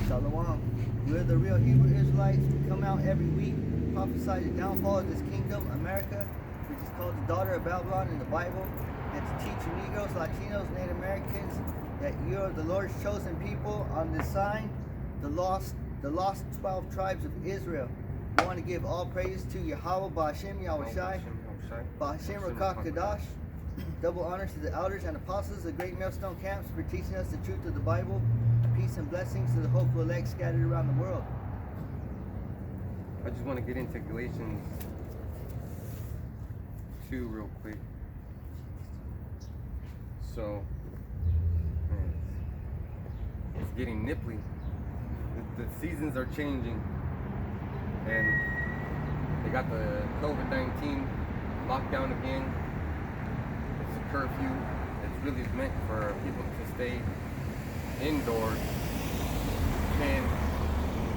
Shalom. We're the real Hebrew Israelites. We come out every week, prophesy the downfall of this kingdom, America, which is called the daughter of Babylon in the Bible, and to teach you Negroes, Latinos, Native Americans that you are the Lord's chosen people on this sign, the lost 12 tribes of Israel. We want to give all praise to Yahweh, Ba'ashem Yahushai, Ba'ashem Rakah Kadash. Double honors to the elders and apostles of Great Millstone Camps for teaching us the truth of the Bible. Peace and blessings to the hopeful elect scattered around the world. I just want to get into Galatians 2 real quick. So, man, it's getting nipply. The seasons are changing, and they got the COVID-19 lockdown again. It's a curfew. It's really meant for people to stay indoors 10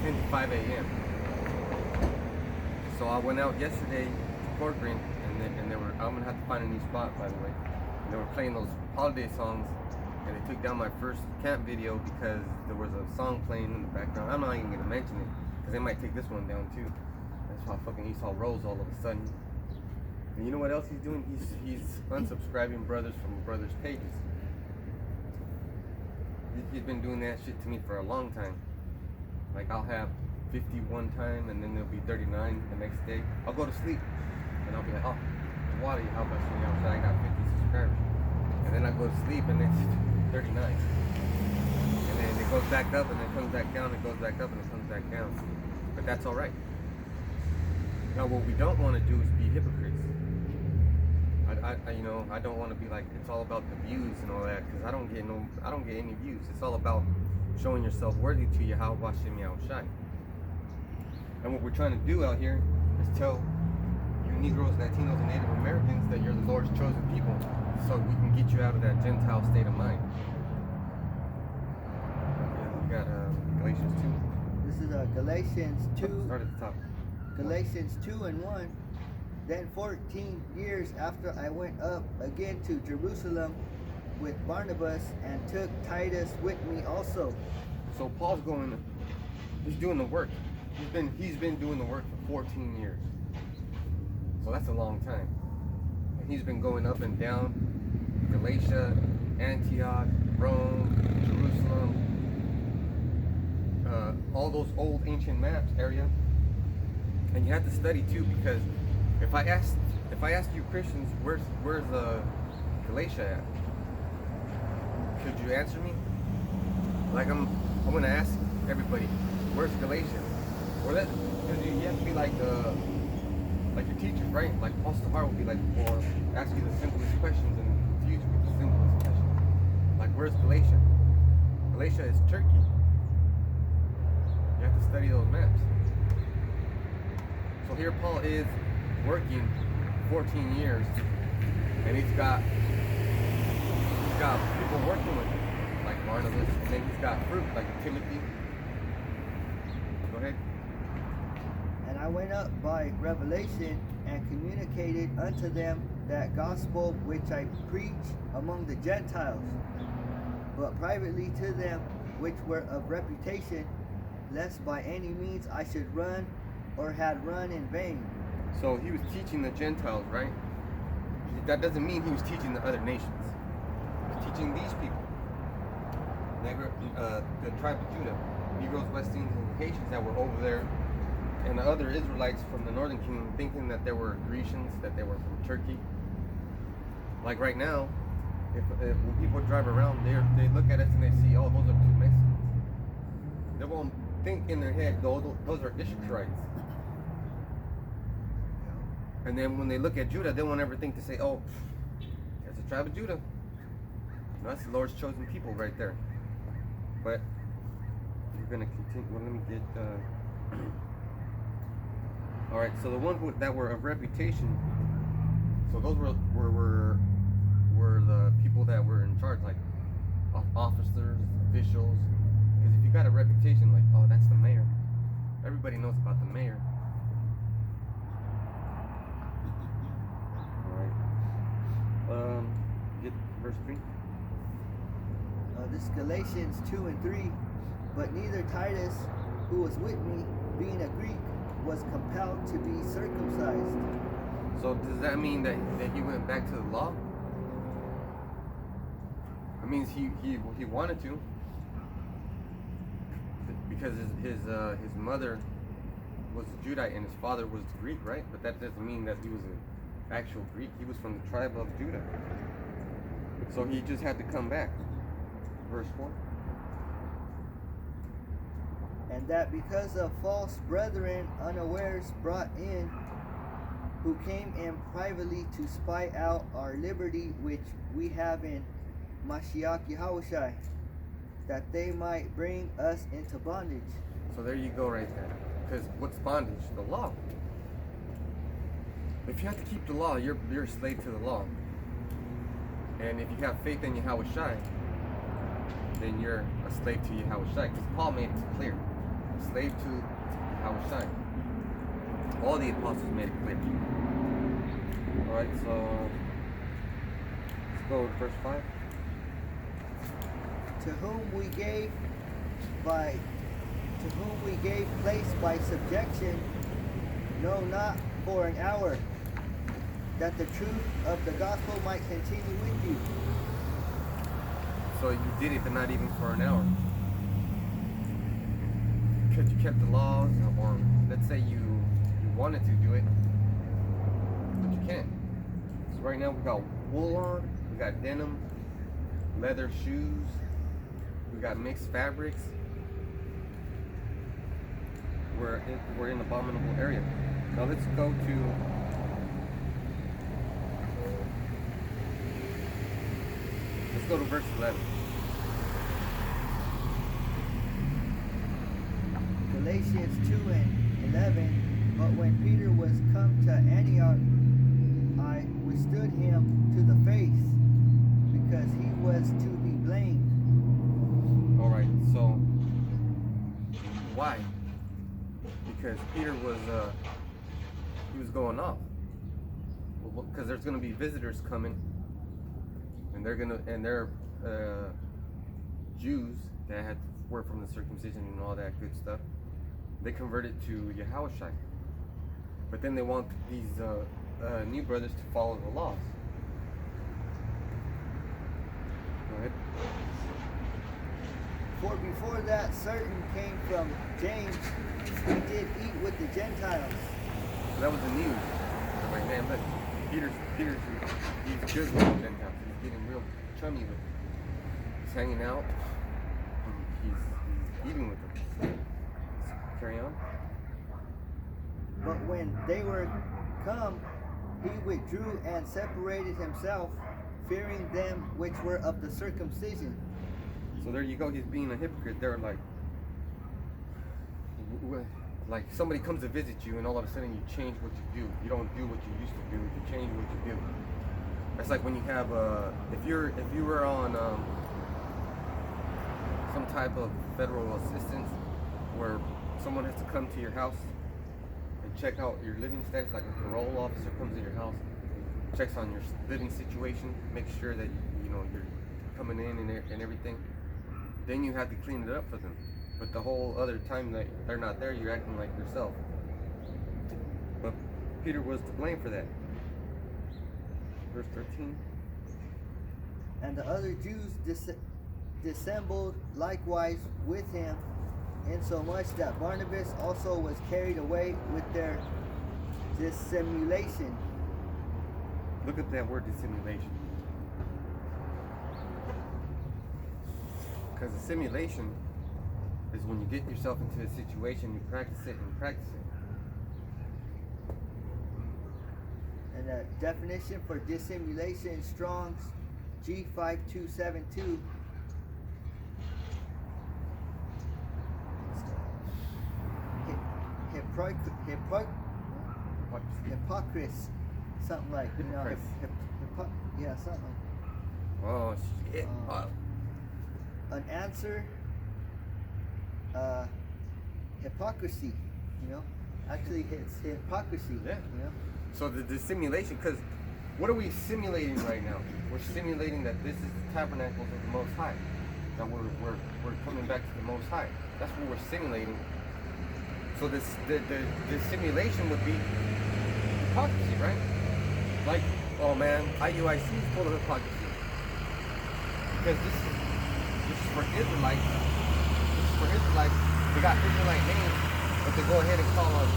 to 5 a.m. So I went out yesterday to Corcoran, and they were, I'm gonna have to find a new spot, by the way. And they were playing those holiday songs, and they took down my first camp video because there was a song playing in the background. I'm not even gonna mention it because they might take this one down too. That's how fucking Esau rose all of a sudden. And you know what else he's doing? He's unsubscribing brothers from brothers' pages. He's been doing that shit to me for a long time. Like, I'll have 50 one time, and then there'll be 39 the next day. I'll go to sleep, and I'll be like, oh, water, how much? I got 50 subscribers. And then I go to sleep, and it's 39. And then it goes back up, and then it comes back down, it goes back up, and it comes back down. But that's all right. Now, what we don't want to do is be hypocrites. I don't want to be like, it's all about the views and all that, because I don't get any views. It's all about showing yourself worthy to Yahweh Bashem Yahushai. And what we're trying to do out here is tell you Negroes, Latinos, and Native Americans that you're the Lord's chosen people, so we can get you out of that Gentile state of mind. And we got Galatians 2. This is Galatians 2. Start at the top. Galatians 2 and 1. Then 14 years after I went up again to Jerusalem with Barnabas and took Titus with me also. So Paul's he's doing the work. He's been doing the work for 14 years. So that's a long time. And he's been going up and down Galatia, Antioch, Rome, Jerusalem, all those old ancient maps area. And you have to study too, because if I asked you Christians, where's Galatia at? Could you answer me? Like I'm gonna ask everybody, where's Galatia? Because you have to be like your teachers, right? Like Pastor Hart will be like, well, ask you the simplest questions and confuse you with the simplest questions. Like, where's Galatia? Galatia is Turkey. You have to study those maps. So here Paul is working 14 years, and he's got people working with him, like Barnabas, and then he's got fruit, like Timothy. Go ahead. And I went up by revelation and communicated unto them that gospel which I preach among the Gentiles, but privately to them which were of reputation, lest by any means I should run or had run in vain. So he was teaching the Gentiles, right? That doesn't mean he was teaching the other nations. He was teaching these people. The tribe of Judah, Negroes, West Indians, and Haitians that were over there, and the other Israelites from the northern kingdom thinking that they were Grecians, that they were from Turkey. Like right now, if when people drive around, they look at us and they see, oh, those are two Mexicans. They won't think in their head, those are Ishmaelites. And then when they look at Judah, they won't ever think to say, oh, there's a tribe of Judah. That's the Lord's chosen people right there. But you're going to continue. Well, let me get... All right, so the ones that were of reputation, so those were the people that were in charge, like officers, officials. Because if you got a reputation like, oh, that's the mayor, everybody knows about the mayor. Get verse 3. This is Galatians 2 and 3. But neither Titus, who was with me, being a Greek, was compelled to be circumcised. So does that mean that he went back to the law? It means he wanted to, because his mother was a Judite and his father was Greek, right? But that doesn't mean that he was an actual Greek. He was from the tribe of Judah. So he just had to come back. Verse 4. And that because of false brethren unawares brought in, who came in privately to spy out our liberty which we have in Mashiach Yahushai, that they might bring us into bondage. So there you go right there. Because what's bondage? The law. If you have to keep the law, you're a slave to the law. And if you have faith in Yahushai, then you're a slave to Yahushai. Because Paul made it clear. Slave to Yahushai. All the apostles made it clear. Alright, so let's go to verse 5. To whom we gave place by subjection, no, not for an hour, that the truth of the gospel might continue with you. So you did it, but not even for an hour. Because you kept the laws, or let's say you wanted to do it, but you can't. So right now we got wool on, we got denim, leather shoes, we got mixed fabrics. We're in an abominable area. Now let's go to verse 11. Galatians 2:11. But when Peter was come to Antioch, I withstood him to the face, because he was to be blamed. Alright, so why? Because Peter was he was going off. Because there's gonna be visitors coming, and they're Jews that were from the circumcision and all that good stuff. They converted to Yahushai, but then they want these new brothers to follow the laws. Go ahead. For before that certain came from James, he did eat with the Gentiles. So that was the news. They're like, man, look, Peter's he's good with the Gentiles. He's getting real chummy with them. He's hanging out. He's eating with them. So, let's carry on. But when they were come, he withdrew and separated himself, fearing them which were of the circumcision. So there you go. He's being a hypocrite. They're like somebody comes to visit you, and all of a sudden you change what you do. You don't do what you used to do. You change what you do. That's like when you have if you were on some type of federal assistance where someone has to come to your house and check out your living status, like a parole officer comes to your house, checks on your living situation, makes sure that you're coming in and everything. Then you have to clean it up for them. But the whole other time that they're not there, you're acting like yourself. But Peter was to blame for that. Verse 13. And the other Jews dissembled likewise with him, insomuch that Barnabas also was carried away with their dissimulation. Look at that word, dissimulation. Because dissimulation is when you get yourself into a situation, you practice it and practice it. And the definition for dissimulation, Strong's G5272. Hypocrisy, something like, yeah, something like. Oh shit! An answer, hypocrisy. Actually, it's hypocrisy. Yeah. So the dissimulation, because what are we simulating right now? We're simulating that this is the tabernacles of the Most High. that we're coming back to the Most High. That's what we're simulating. So the simulation would be hypocrisy, right? Like, oh man, IUIC is full of hypocrisy. Because this is for Israelites. This is for Israelites. They got Israelite names, but they go ahead and call on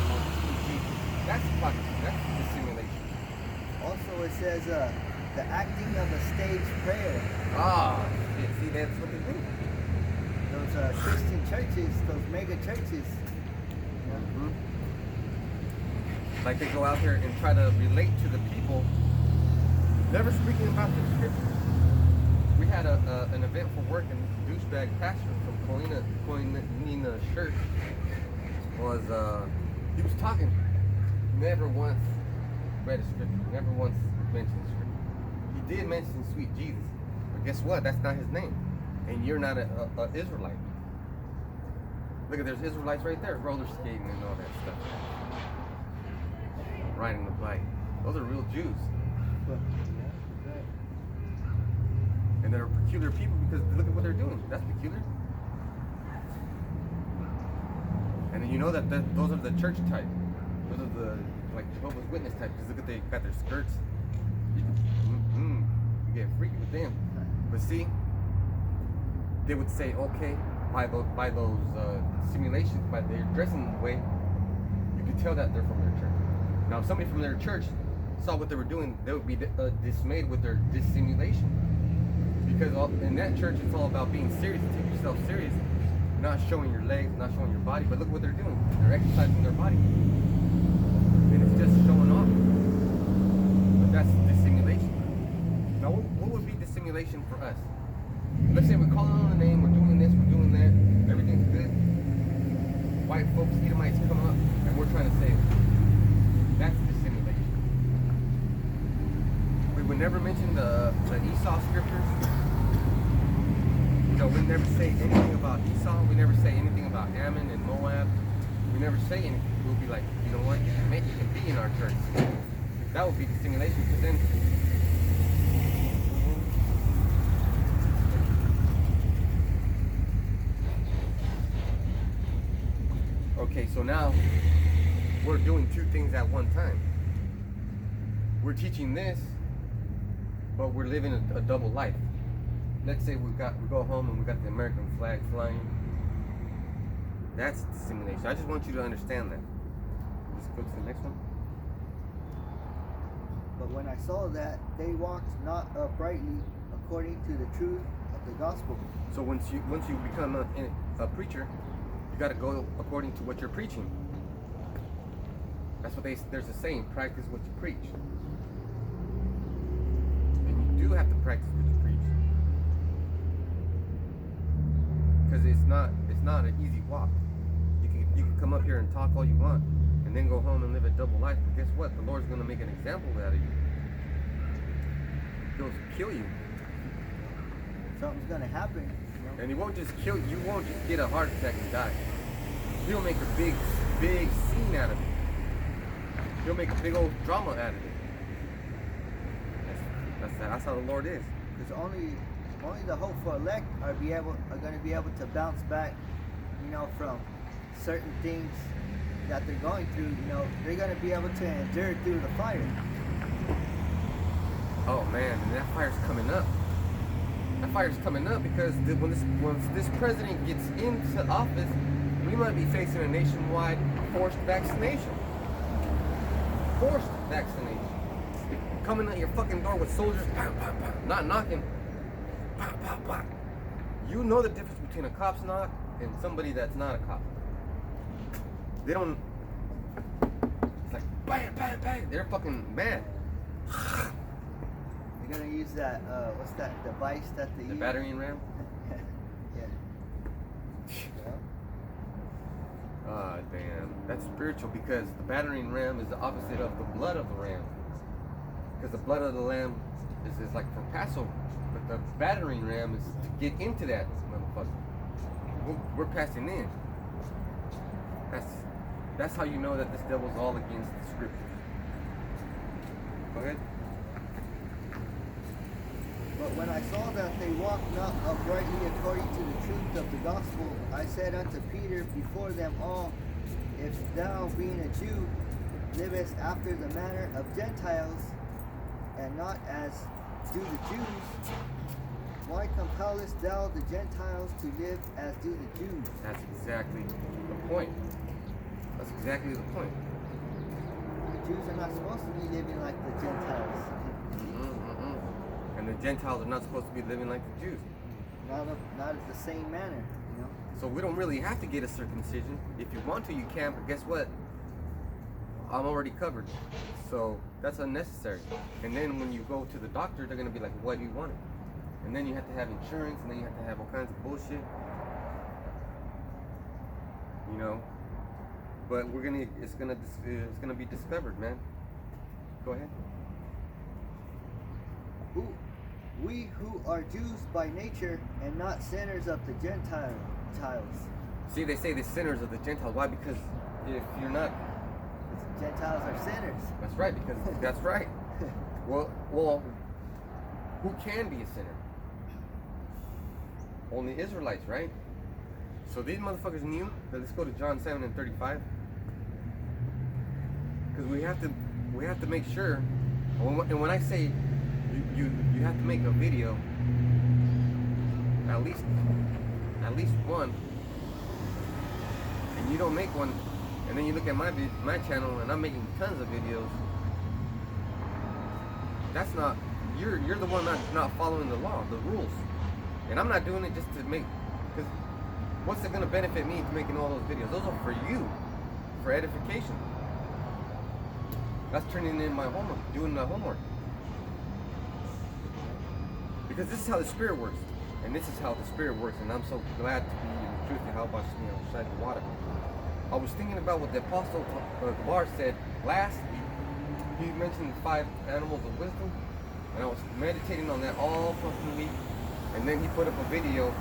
Jesus. That's hypocrisy. That's the simulation. Also, it says the acting of a stage prayer. Ah, shit. See, that's what they do. Those Christian churches, those mega churches. Mm-hmm. Like they go out there and try to relate to the people, never speaking about the scriptures. We had an event for work, and this douchebag pastor from Colina Church was he was talking. Never once read a scripture. Never once mentioned the scripture. He did mention sweet Jesus, but guess what? That's not his name, and you're not a Israelite. Look at, there's Israelites right there, roller skating and all that stuff. Riding the bike. Those are real Jews. And they're peculiar people because look at what they're doing. That's peculiar. And then you know that those are the church type. Those are the like Jehovah's Witness type. Because look at, they got their skirts. You get freaky with them. But see, they would say, okay, by those simulations, by their dressing way, you could tell that they're from their church. Now, if somebody from their church saw what they were doing, they would be dismayed with their dissimulation. Because in that church, it's all about being serious. You take yourself serious, not showing your legs, not showing your body. But look what they're doing. They're exercising their body. And it's just showing off. But that's dissimulation. Now, what would be dissimulation for us? Let's say we're calling on the name, we're doing this, we're doing that, everything's good. White folks, Edomites come up, and we're trying to say, that's dissimulation. We would never mention the Esau scriptures. You know, we never say anything about Esau. We never say anything about Ammon and Moab. We never say anything. We'll be like, you know what? Maybe you can be in our church. That would be dissimulation, because then okay, so now we're doing two things at one time. We're teaching this, but we're living a double life. Let's say we go home and we got the American flag flying. That's dissimulation. I just want you to understand that. Let's go to the next one. But when I saw that, they walked not uprightly according to the truth of the gospel. So once you become a preacher, you got to go according to what you're preaching. That's what there's a saying, practice what you preach. And you do have to practice what you preach. Because it's not an easy walk. You can come up here and talk all you want and then go home and live a double life. But guess what? The Lord's going to make an example out of you. He'll kill you. Something's going to happen. You know? And he won't just kill you. You won't just get a heart attack and die. He'll make a big scene out of it. He'll make a big old drama out of it. That's how the Lord is. Because only the hopeful elect are going to be able to bounce back, you know, from certain things that they're going through. You know, they're going to be able to endure through the fire. Oh man, and that fire's coming up. That fire's coming up because once this president gets into office, we might be facing a nationwide forced vaccination. Forced vaccination. Coming at your fucking door with soldiers, pow, pow, pow, not knocking, pow, pow, pow. You know the difference between a cop's knock and somebody that's not a cop. They don't, it's like bang, bang, bang. They're fucking mad. They're going to use that, what's that device that they use? The battering ram? Yeah. Ah, damn. That's spiritual because the battering ram is the opposite of the blood of the ram. Because the blood of the lamb is like for Passover. But the battering ram is to get into that motherfucker. We're passing in. That's how you know that this devil's all against the scriptures. Go ahead. But when I saw that they walked not uprightly according to the truth of the gospel, I said unto Peter before them all, if thou, being a Jew, livest after the manner of Gentiles, and not as do the Jews, why compellest thou the Gentiles to live as do the Jews? That's exactly the point. That's exactly the point. The Jews are not supposed to be living like the Gentiles. And the Gentiles are not supposed to be living like the Jews. Not at the same manner, you know. So we don't really have to get a circumcision. If you want to, you can, but guess what? I'm already covered. So that's unnecessary. And then when you go to the doctor, they're going to be like, what do you want? And then you have to have insurance, and then you have to have all kinds of bullshit. You know? But it's gonna be discovered, man. Go ahead. We who are Jews by nature and not sinners of the Gentiles. See, they say the sinners of the Gentiles. Why? Because if you're not, the Gentiles are sinners. That's right. Because that's right. Well, who can be a sinner? Only Israelites, right? So these motherfuckers knew. Let's go to John 7:35. Because we have to make sure. And when I say you have to make a video, at least one, and you don't make one, and then you look at my channel and I'm making tons of videos. That's not, you're the one not following the law, the rules. And I'm not doing it just to make, because what's it going to benefit me to making all those videos? Those are for you, for edification. That's turning in my homework, doing the homework. Because this is how the Spirit works. And this is how the Spirit works. And I'm so glad to be in the truth to help us outside the water. I was thinking about what the Apostle Gabar said last week. He mentioned the 5 animals of wisdom. And I was meditating on that all fucking week. And then he put up a video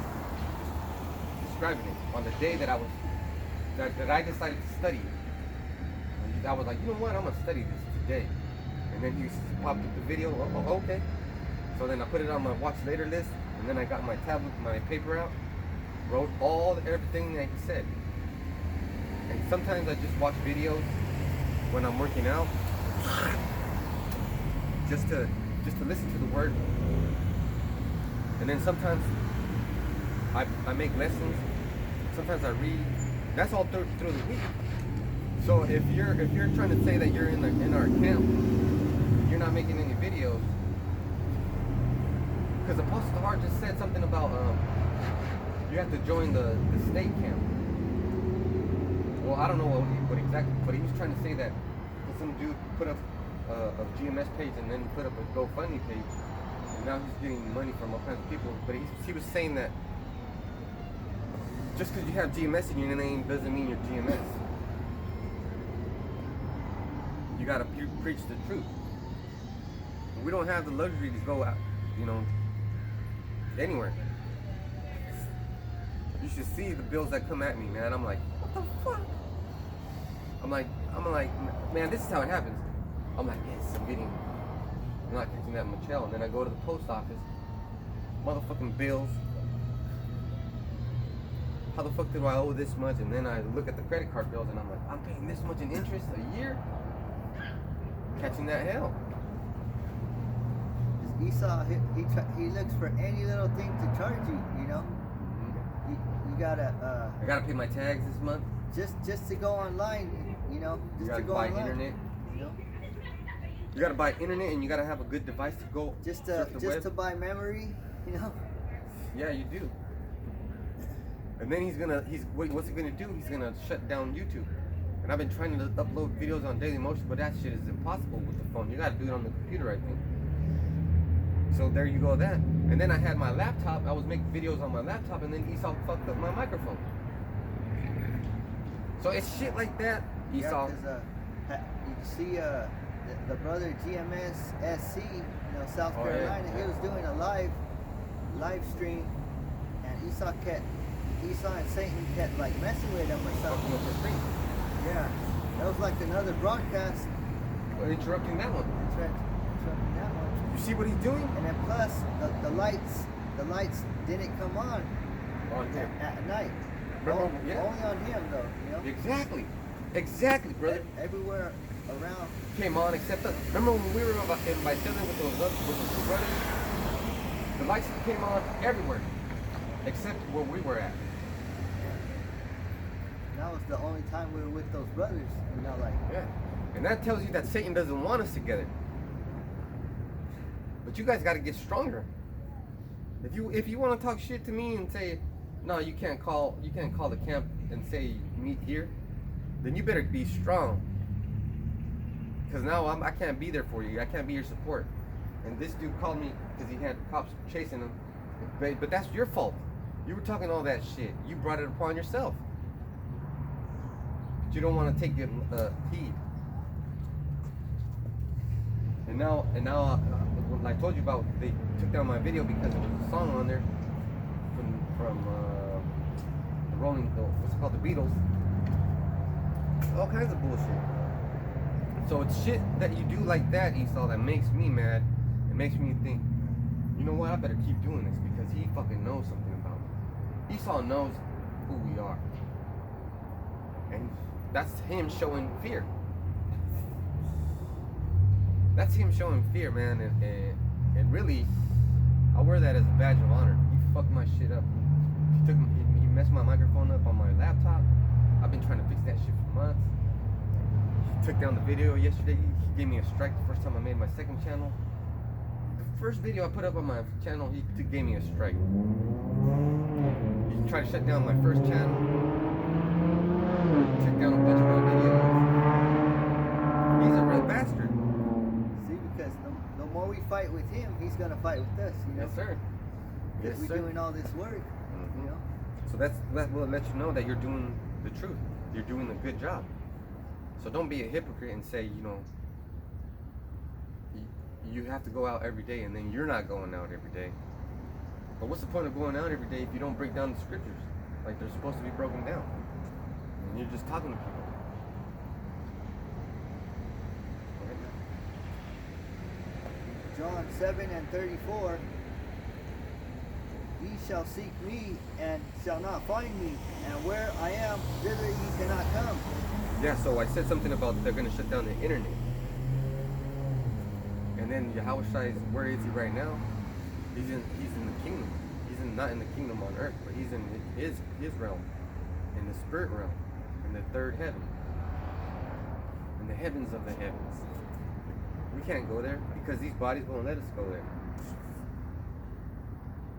describing it on the day that I decided to study it. I was like, you know what, I'm gonna study this today. And then he popped up the video. Oh, okay. So then I put it on my watch later list, and then I got my tablet, my paper out, wrote everything that he said. And sometimes I just watch videos when I'm working out, just to listen to the word. And then sometimes I make lessons. Sometimes I read. That's all through the week. So if you're trying to say that you're in our camp, you're not making any videos. Because Apostle Tahar just said something about you have to join the state camp. Well, I don't know what exactly, but he was trying to say that some dude put up a GMS page and then put up a GoFundMe page, and now he's getting money from all kinds of people. But he was saying that just because you have GMS in your name doesn't mean you're GMS. You gotta preach the truth. We don't have the luxury to go out, anywhere. You should see the bills that come at me, man. I'm like, what the fuck? I'm like, man, this is how it happens. I'm like, yes, I'm not catching that much hell. And then I go to the post office, motherfucking bills. How the fuck do I owe this much? And then I look at the credit card bills and I'm like, I'm paying this much in interest a year? Catching that hell. Esau, he looks for any little thing to charge you, Mm-hmm. You gotta I gotta pay my tags this month. Just to go online, just you gotta to go buy online. internet. You gotta buy internet, and you gotta have a good device to go Just surf the web. to buy memory, Yeah, you do. And then what's he gonna do? He's gonna shut down YouTube. And I've been trying to upload videos on Daily Motion, but that shit is impossible with the phone. You gotta do it on the computer, I think. So there you go, that. And then I had my laptop. I was making videos on my laptop, and then Esau fucked up my microphone. So it's shit like that, Esau. Yeah, you see the brother GMS SC, South Carolina. Yeah. He was doing a live stream, and Esau and Satan kept like messing with him or Fucking something. up the screen. Yeah, that was like another broadcast. Well, interrupting that one. Interrupting that one. You see what he's doing? And then plus the lights didn't come on him. at night. Remember, Only on him though, you know? Exactly, brother. Everywhere around. Came on except us. Remember when we were in my children with those two brothers? The lights came on everywhere, except where we were at. That was the only time we were with those brothers. You know, like. Yeah. And that tells you that Satan doesn't want us together. But you guys got to get stronger. If you want to talk shit to me and say, no, you can't call the camp and say meet here, then you better be strong. Because now I can't be there for you. I can't be your support. And this dude called me because he had cops chasing him. But that's your fault. You were talking all that shit. You brought it upon yourself. But you don't want to take it heed. And now, when I told you about, they took down my video because there was a song on there from the Rolling, what's it called, the Beatles. All kinds of bullshit. So it's shit that you do like that, Esau, that makes me mad. It makes me think, you know what, I better keep doing this because he fucking knows something about me. Esau knows who we are. And that's him showing fear. That's him showing fear, man. And really, I wear that as a badge of honor. He fucked my shit up. He messed my microphone up on my laptop. I've been trying to fix that shit for months. He took down the video yesterday. He gave me a strike the first time I made my second channel. The first video I put up on my channel, he gave me a strike. He tried to shut down my first channel. Took down a bunch of my videos. He's a real bastard. See, because the more we fight with him, he's gonna fight with us. You know? Yes, sir. Because we're doing all this work. You know. So that will let you know that you're doing the truth. You're doing a good job. So don't be a hypocrite and say, you know, you have to go out every day and then you're not going out every day. But what's the point of going out every day if you don't break down the scriptures like they're supposed to be broken down? And you're just talking to people. John 7:34. Ye shall seek me and shall not find me, and where I am, thither ye cannot come. Yeah, so I said something about they're going to shut down the internet. And then Yahushua, where is he right now? He's in the kingdom. He's not in the kingdom on earth, but he's in his realm, in the spirit realm, in the third heaven, in the heavens of the heavens. We can't go there because these bodies won't let us go there.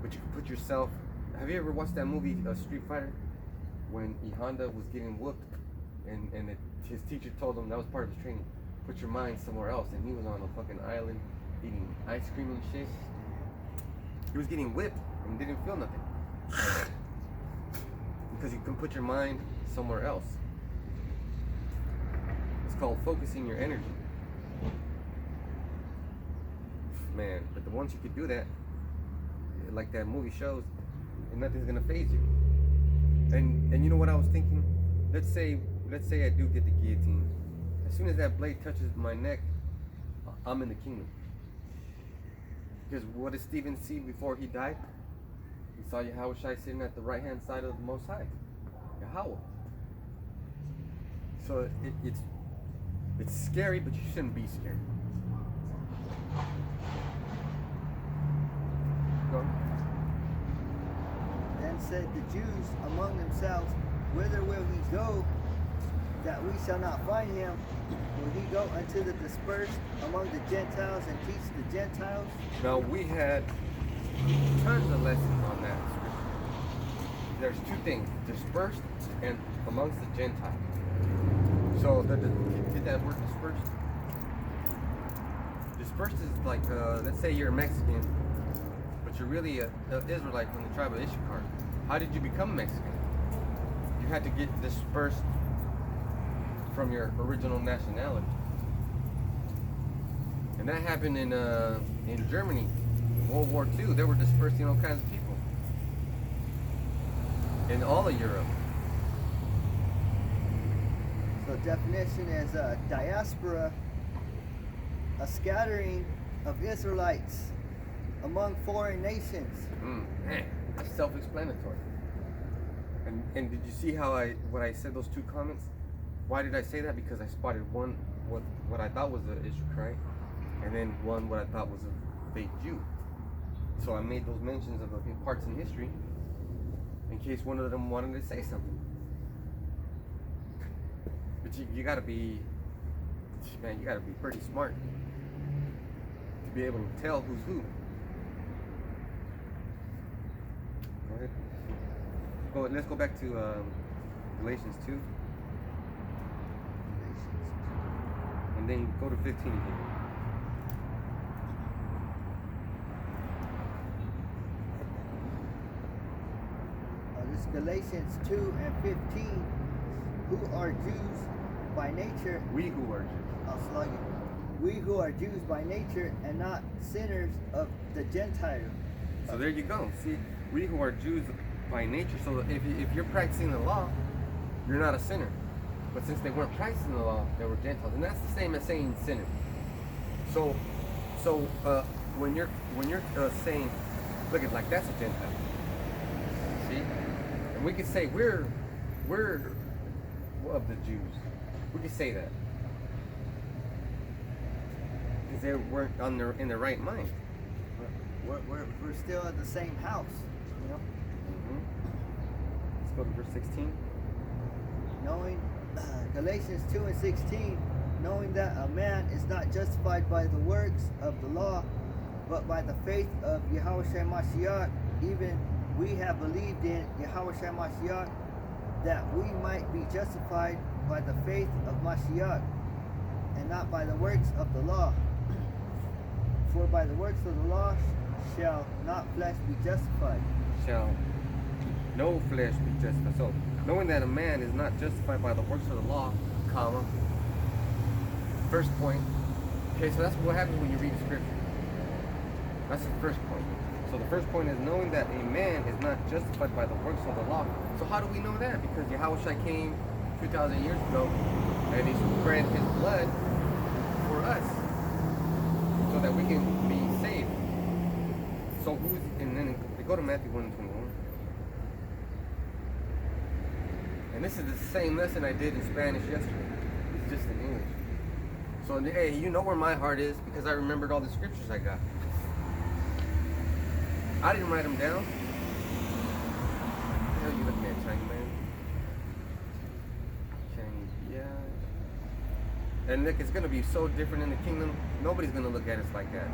But you can put yourself. Have you ever watched that movie, Street Fighter, when E Honda was getting whooped, and his teacher told him that was part of his training. Put your mind somewhere else, and he was on a fucking island eating ice cream and shit. He was getting whipped and didn't feel nothing because you can put your mind somewhere else. It's called focusing your energy. Man, but once you could do that, like that movie shows, nothing's gonna faze you. And you know what I was thinking? Let's say I do get the guillotine. As soon as that blade touches my neck, I'm in the kingdom. Because what did Stephen see before he died? He saw Yahushua sitting at the right hand side of the Most High, Yahweh. So it's scary, but you shouldn't be scared. Then said the Jews among themselves, whither will he go, that we shall not find him? Will he go unto the dispersed among the Gentiles and teach the Gentiles? Now we had tons of lessons on that scripture. There's two things, dispersed and amongst the Gentiles. So get that word dispersed? Dispersed is like, let's say you're a Mexican, but you're really an Israelite from the tribe of Issachar. How did you become Mexican? You had to get dispersed from your original nationality. And that happened in Germany, World War II. They were dispersing all kinds of people in all of Europe. So definition is diaspora, a scattering of Israelites among foreign nations. Man, that's self-explanatory. And did you see how when I said those two comments? Why did I say that? Because I spotted one what I thought was an Israelite, and then one what I thought was a fake Jew. So I made those mentions of the parts in history in case one of them wanted to say something. But you gotta be, man, you gotta be pretty smart to be able to tell who's who. Go ahead. Let's go back to Galatians 2. And then go to 15 again. This is Galatians 2 and 15. Who are Jews by nature? We who are Jews. I'll slug it. We who are Jews by nature and not sinners of the Gentiles. So there you go. See, we who are Jews by nature. So if you're practicing the law, you're not a sinner. But since they weren't practicing the law, they were Gentiles, and that's the same as saying sinner. So when you're saying, look at like that's a Gentile. See, and we could say we're of the Jews. We could say that because they weren't in their right mind. We're still at the same house, you know. Let's go to verse 16. Knowing Galatians 2 and 16, knowing that a man is not justified by the works of the law, but by the faith of Yahushua Mashiach, even we have believed in Yahushua Mashiach, that we might be justified by the faith of Mashiach, and not by the works of the law. For by the works of the law shall not flesh be justified. Shall no flesh be justified. So, knowing that a man is not justified by the works of the law, comma. First point. Okay, so that's what happens when you read scripture. That's the first point. So the first point is knowing that a man is not justified by the works of the law. So how do we know that? Because Yahushua came 2,000 years ago and he spread his blood for us so that we can be saved. So and then we go to Matthew 1:21. And this is the same lesson I did in Spanish yesterday. It's just in English. So hey, you know where my heart is because I remembered all the scriptures I got. I didn't write them down. What the hell are you looking at, Chinese man? Chinese, yeah. And look, it's going to be so different in the kingdom. Nobody's going to look at us like that.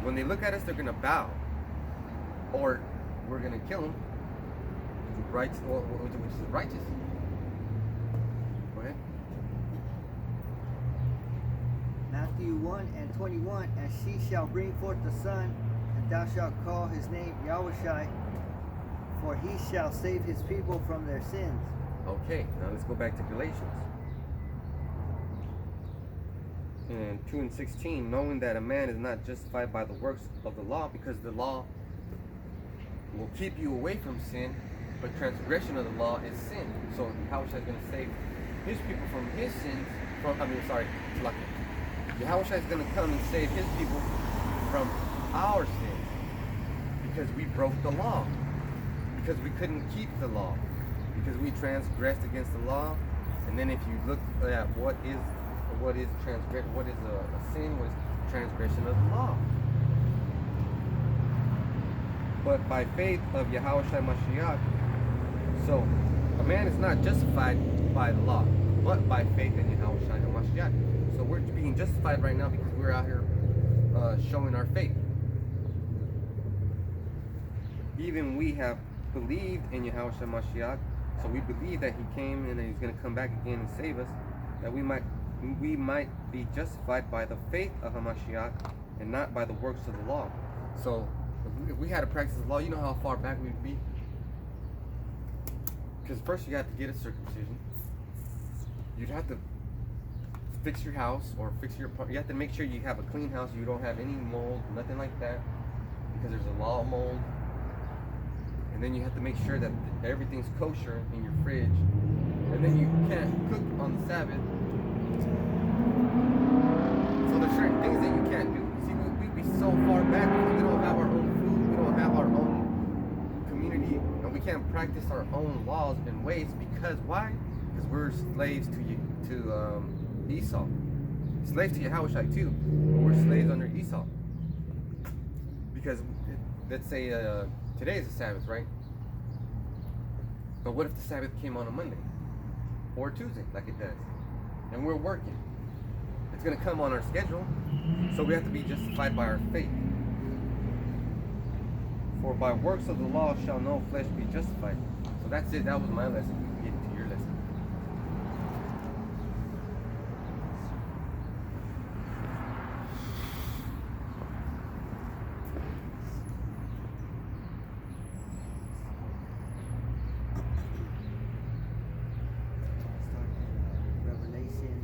When they look at us, they're going to bow. Or we're going to kill them. Right, which is righteous. Go ahead. Matthew 1 and 21, and she shall bring forth the son, and thou shalt call his name Yahushua, for he shall save his people from their sins. Okay, now let's go back to Galatians. And 2 and 16, knowing that a man is not justified by the works of the law, because the law will keep you away from sin, but transgression of the law is sin. So Yahushua is going to save his people from his sins. Yahushua is going to come and save his people from our sins because we broke the law, because we couldn't keep the law, because we transgressed against the law. And then if you look at what is transgression, what is a sin, what is transgression of the law. But by faith of Yahushua Mashiach, so a man is not justified by the law, but by faith in Yahushua Mashiach. So we're being justified right now because we're out here showing our faith. Even we have believed in Yahushua Mashiach, so we believe that he came and that he's going to come back again and save us, that we might be justified by the faith of Hamashiach and not by the works of the law. So if we had to practice the law, you know how far back we'd be? Because first you have to get a circumcision. You'd have to fix your house or fix your apartment. You have to make sure you have a clean house. You don't have any mold, nothing like that, because there's a law of mold. And then you have to make sure that everything's kosher in your fridge. And then you can't cook on the Sabbath. So there's certain things that you can't do. See, we so far back because we don't have our own food, we don't have our own community, and we can't practice our own laws and ways because why? Because we're slaves to Esau. Slaves to Yahushua too, but we're slaves under Esau. Because let's say today is the Sabbath, right? But what if the Sabbath came on a Monday or Tuesday, like it does, and we're working? It's going to come on our schedule, so we have to be justified by our faith. For by works of the law shall no flesh be justified. So that's it. That was my lesson. You can get into your lesson. Revelation.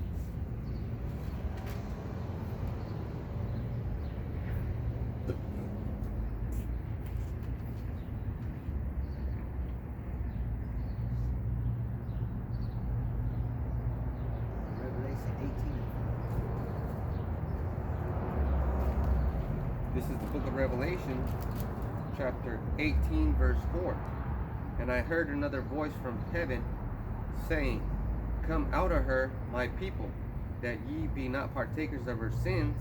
Revelation 18. This is the book of Revelation, chapter 18, verse 4. And I heard another voice from heaven saying, Come out of her, my people, that ye be not partakers of her sins,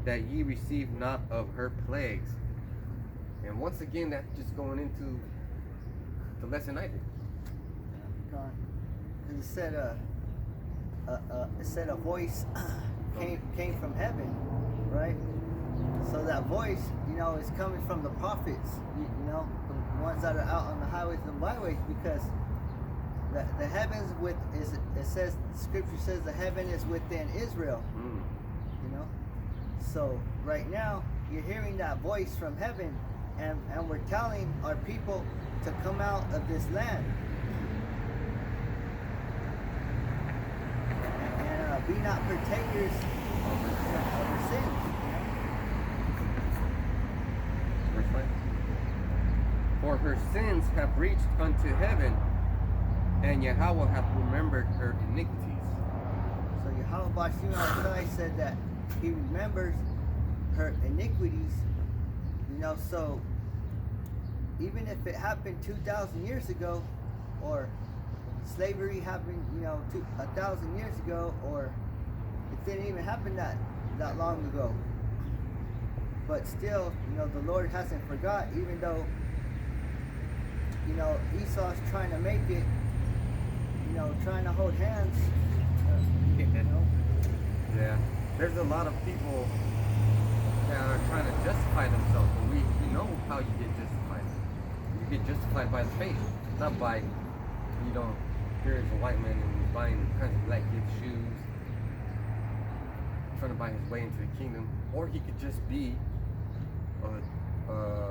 that ye receive not of her plagues. And once again, that's just going into the lesson I did. God. And it said a voice came from heaven, right? So that voice, is coming from the prophets, the ones that are out on the highways and byways, because the heavens Scripture says the heaven is within Israel. So right now you're hearing that voice from heaven, and we're telling our people to come out of this land and be not partakers of our sins. Verse 5. For her sins have reached unto heaven, and Yahweh hath remembered her iniquities. So Yahweh Bashim said that he remembers her iniquities, so even if it happened 2,000 years ago, or slavery happened, 1,000 years ago, or it didn't even happen that long ago. But still, the Lord hasn't forgot, even though, Esau's trying to make it, trying to hold hands. Yeah. There's a lot of people that are trying to justify themselves, but we know how you get justified. You get justified by the faith, not by, here's a white man and he's buying kinds of black kids' shoes, trying to buy his way into the kingdom, or he could just be